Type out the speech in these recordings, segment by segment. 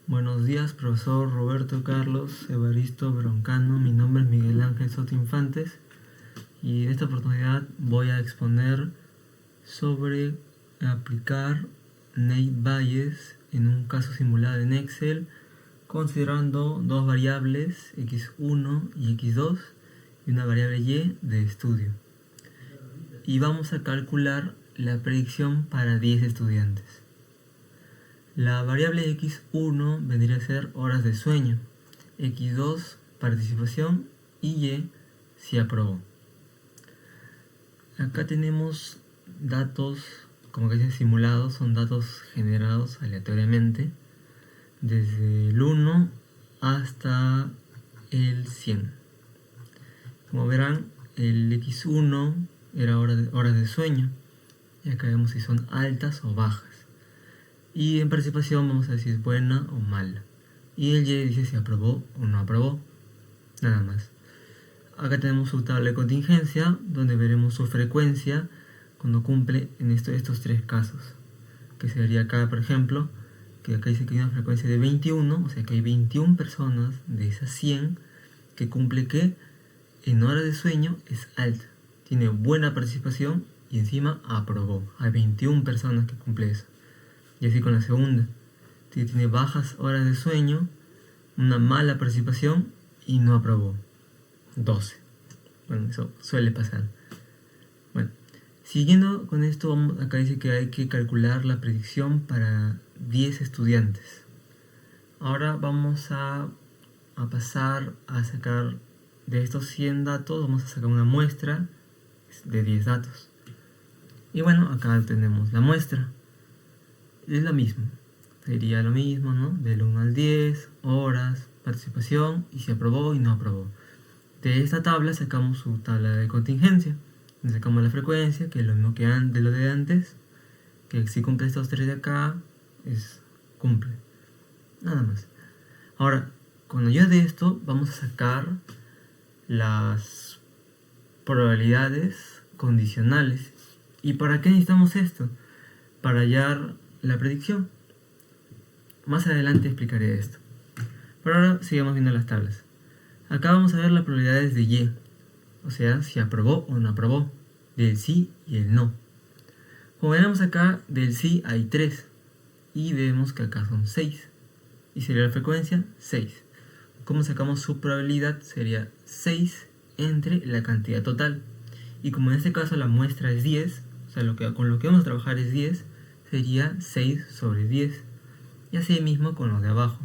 Buenos días, profesor Roberto Carlos Evaristo Broncano. Mi nombre es Miguel Ángel Soto Infantes y en esta oportunidad voy a exponer sobre aplicar Naive Bayes en un caso simulado en Excel considerando dos variables x1 y x2 y una variable y de estudio. Y vamos a calcular la predicción para 10 estudiantes. La variable x1 vendría a ser horas de sueño, x2 participación y y si aprobó. Acá tenemos datos, como que dice simulados, son datos generados aleatoriamente desde el 1 hasta el 100. Como verán, el x1 era horas de sueño y acá vemos si son altas o bajas. Y en participación vamos a decir si es buena o mala. Y el y dice si aprobó o no aprobó. Nada más. Acá tenemos su tabla de contingencia, donde veremos su frecuencia cuando cumple en estos tres casos. Que sería acá, por ejemplo, que acá dice que hay una frecuencia de 21, o sea que hay 21 personas de esas 100 que cumple que en horas de sueño es alta. Tiene buena participación y encima aprobó. Hay 21 personas que cumple eso. Y así con la segunda, que tiene bajas horas de sueño, una mala participación y no aprobó. 12. Bueno, eso suele pasar. Bueno, siguiendo con esto, acá dice que hay que calcular la predicción para 10 estudiantes. Ahora vamos a pasar a sacar de estos 100 datos, vamos a sacar una muestra de 10 datos. Y bueno, acá tenemos la muestra. Es lo mismo, sería lo mismo, ¿no? Del 1 al 10, horas, participación y si aprobó y no aprobó. De esta tabla sacamos su tabla de contingencia, sacamos la frecuencia, que es lo mismo que de lo de antes, que si cumple estos tres de acá, cumple. Nada más. Ahora, con ayuda de esto, vamos a sacar las probabilidades condicionales. ¿Y para qué necesitamos esto? Para hallar la predicción. Más adelante explicaré esto. Pero ahora sigamos viendo las tablas. Acá vamos a ver las probabilidades de y, o sea, si aprobó o no aprobó, del sí y el no. Como veremos acá, del sí hay 3 y vemos que acá son 6 y sería la frecuencia 6. ¿Cómo sacamos su probabilidad? Sería 6 entre la cantidad total. Y como en este caso la muestra es 10, o sea, con lo que vamos a trabajar es 10, sería 6 sobre 10. Y así mismo con los de abajo.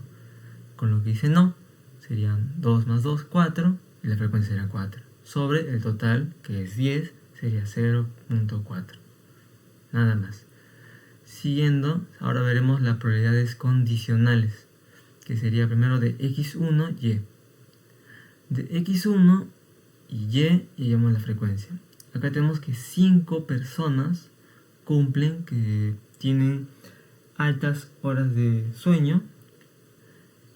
Con lo que dice no, serían 2 más 2, 4, y la frecuencia será 4. Sobre el total, que es 10, sería 0.4. Nada más. Siguiendo, ahora veremos las probabilidades condicionales, que sería primero de x1, y. De x1 y llamamos la frecuencia. Acá tenemos que 5 personas cumplen, que tienen altas horas de sueño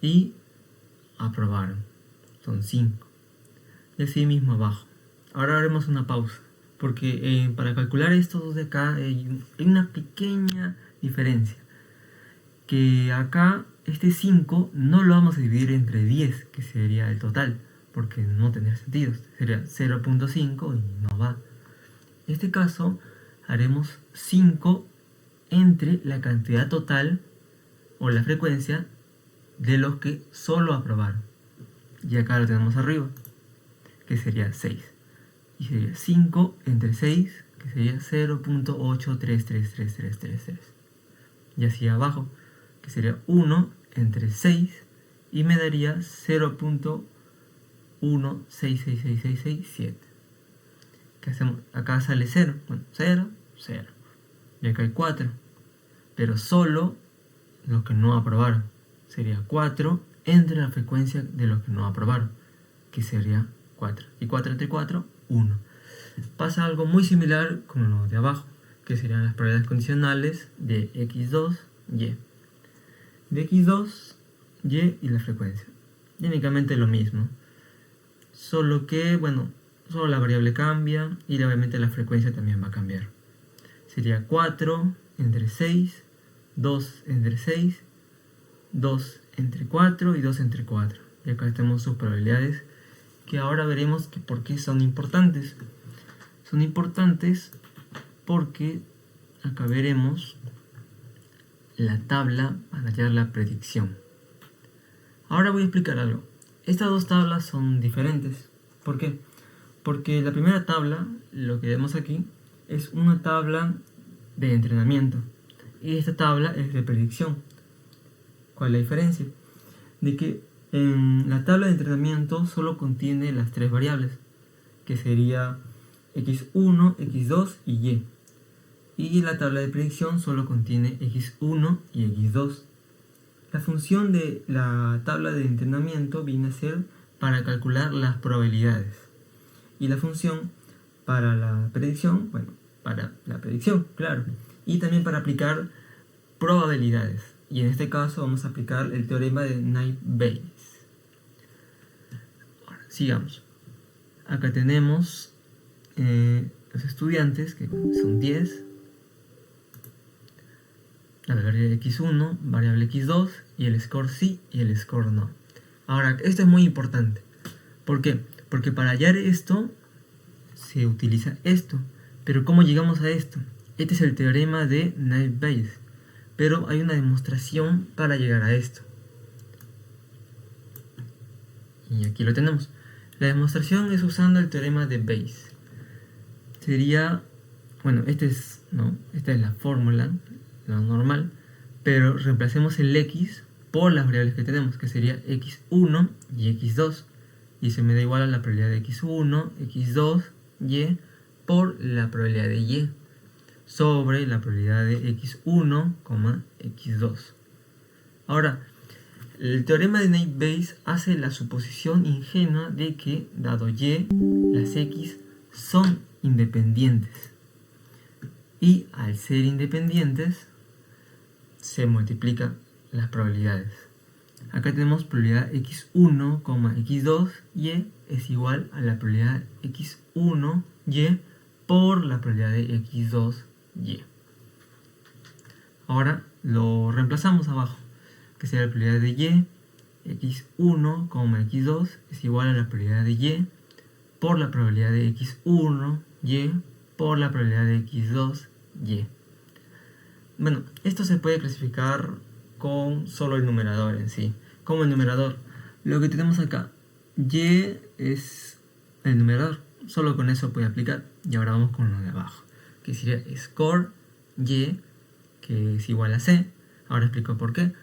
y aprobaron. Son 5. Y así mismo abajo. Ahora haremos una pausa, porque para calcular estos dos de acá hay una pequeña diferencia. Que acá este 5 no lo vamos a dividir entre 10, que sería el total, porque no tendría sentido. Sería 0.5 y no va. En este caso haremos 5 entre la cantidad total o la frecuencia de los que solo aprobaron. Y acá lo tenemos arriba, que sería 6. Y sería 5 entre 6, que sería 0.8333333. Y así abajo, que sería 1 entre 6, y me daría 0.1666667. ¿Qué hacemos? Acá sale 0. Bueno, 0, 0. Y acá hay 4. Pero solo los que no aprobaron. Sería 4 entre la frecuencia de los que no aprobaron, que sería 4. Y 4 entre 4, 1. Pasa algo muy similar con lo de abajo, que serían las probabilidades condicionales de x2, y. De x2, y la frecuencia. Técnicamente lo mismo. Solo que, bueno, solo la variable cambia y obviamente la frecuencia también va a cambiar. Sería 4 entre 6, 2 entre 6, 2 entre 4 y 2 entre 4. Y acá tenemos sus probabilidades, que ahora veremos que por qué son importantes. Son importantes porque acá veremos la tabla para hallar la predicción. Ahora voy a explicar algo. Estas dos tablas son diferentes. ¿Por qué? Porque la primera tabla, lo que vemos aquí, es una tabla de entrenamiento. Y esta tabla es de predicción. ¿Cuál es la diferencia? De que en la tabla de entrenamiento solo contiene las tres variables, que sería x1, x2 y y. Y la tabla de predicción solo contiene x1 y x2. La función de la tabla de entrenamiento viene a ser para calcular las probabilidades. Y la función para la predicción, bueno, para la predicción, claro. Y también para aplicar probabilidades. Y en este caso vamos a aplicar el teorema de Naive-Bayes. Ahora, sigamos. Acá tenemos los estudiantes, que son 10. La variable x1, variable x2 y el score sí y el score no. Ahora, esto es muy importante. ¿Por qué? Porque para hallar esto se utiliza esto. Pero ¿cómo llegamos a esto? Este es el teorema de Naive-Bayes. Pero hay una demostración para llegar a esto. Y aquí lo tenemos. La demostración es usando el teorema de Bayes. Sería, bueno, esta es la fórmula, lo normal, pero reemplacemos el x por las variables que tenemos, que sería x1 y x2, y se me da igual a la probabilidad de x1, x2, y por la probabilidad de y sobre la probabilidad de x1, x2. Ahora, el teorema de Naive-Bayes hace la suposición ingenua de que, dado y, las x son independientes. Y al ser independientes, se multiplican las probabilidades. Acá tenemos probabilidad x1, x2, y es igual a la probabilidad x1, y por la probabilidad de x2, y. Ahora lo reemplazamos abajo, que será la probabilidad de y, x1, x2 es igual a la probabilidad de y por la probabilidad de x1, y por la probabilidad de x2, y. Bueno, esto se puede clasificar con solo el numerador en sí. Como el numerador, lo que tenemos acá, y es el numerador, solo con eso puede aplicar. Y ahora vamos con lo de abajo, que sería score y, que es igual a c. Ahora explico por qué.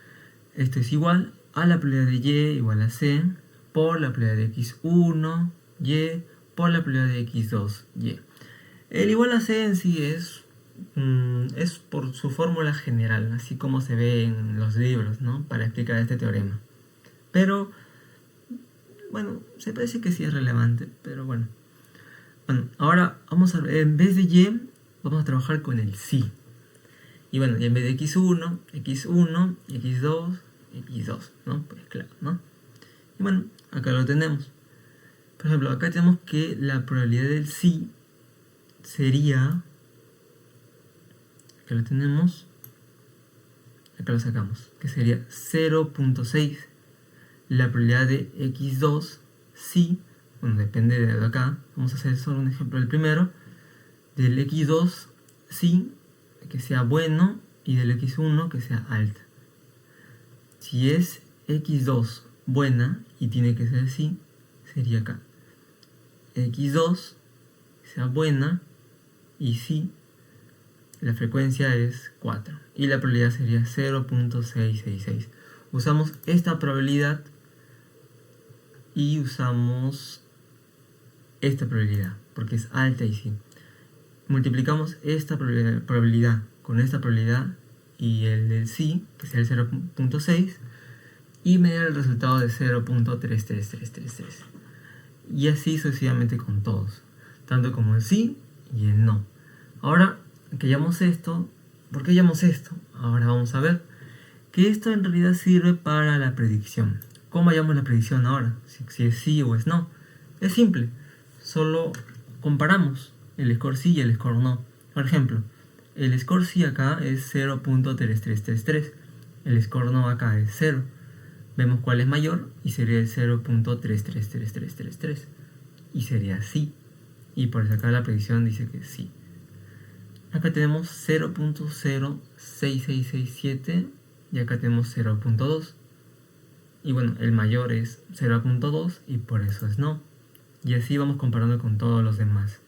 Esto es igual a la probabilidad de y igual a c por la probabilidad de x1, y por la probabilidad de x2, y. El igual a c en sí es por su fórmula general, así como se ve en los libros, ¿no? Para explicar este teorema. Pero, bueno, se parece que sí es relevante, pero bueno. Bueno, ahora vamos a ver, en vez de y, vamos a trabajar con el sí. Y bueno, y en vez de x1, x1, x2, x2, ¿no? Pues claro, ¿no? Y bueno, acá lo tenemos. Por ejemplo, acá tenemos que la probabilidad del sí sería, acá lo tenemos, acá lo sacamos, que sería 0.6. La probabilidad de x2 sí, bueno, depende de acá, vamos a hacer solo un ejemplo del primero, del x2 sí, que sea bueno, y del x1 que sea alta. Si es x2 buena y tiene que ser sí, sería acá x2 que sea buena y sí, la frecuencia es 4 y la probabilidad sería 0.666. Usamos esta probabilidad y usamos esta probabilidad porque es alta y sí. Multiplicamos esta probabilidad con esta probabilidad y el del sí, que sea el 0.6, y me da el resultado de 0.33333. Y así sucesivamente con todos, tanto como el sí y el no. Ahora que hallamos esto, ¿por qué hallamos esto? Ahora vamos a ver que esto en realidad sirve para la predicción. ¿Cómo hallamos la predicción ahora? Si es sí o es no. Es simple, solo comparamos el score sí y el score no. Por ejemplo, el score sí acá es 0.3333 el score no va a caer 0. Vemos cuál es mayor y sería el 0.333333. Y sería sí. Y por eso acá la predicción dice que sí. Acá tenemos 0.06667 y acá tenemos 0.2. Y bueno, el mayor es 0.2 y por eso es no. Y así vamos comparando con todos los demás.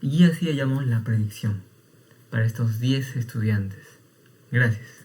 Y así hallamos la predicción para estos 10 estudiantes. Gracias.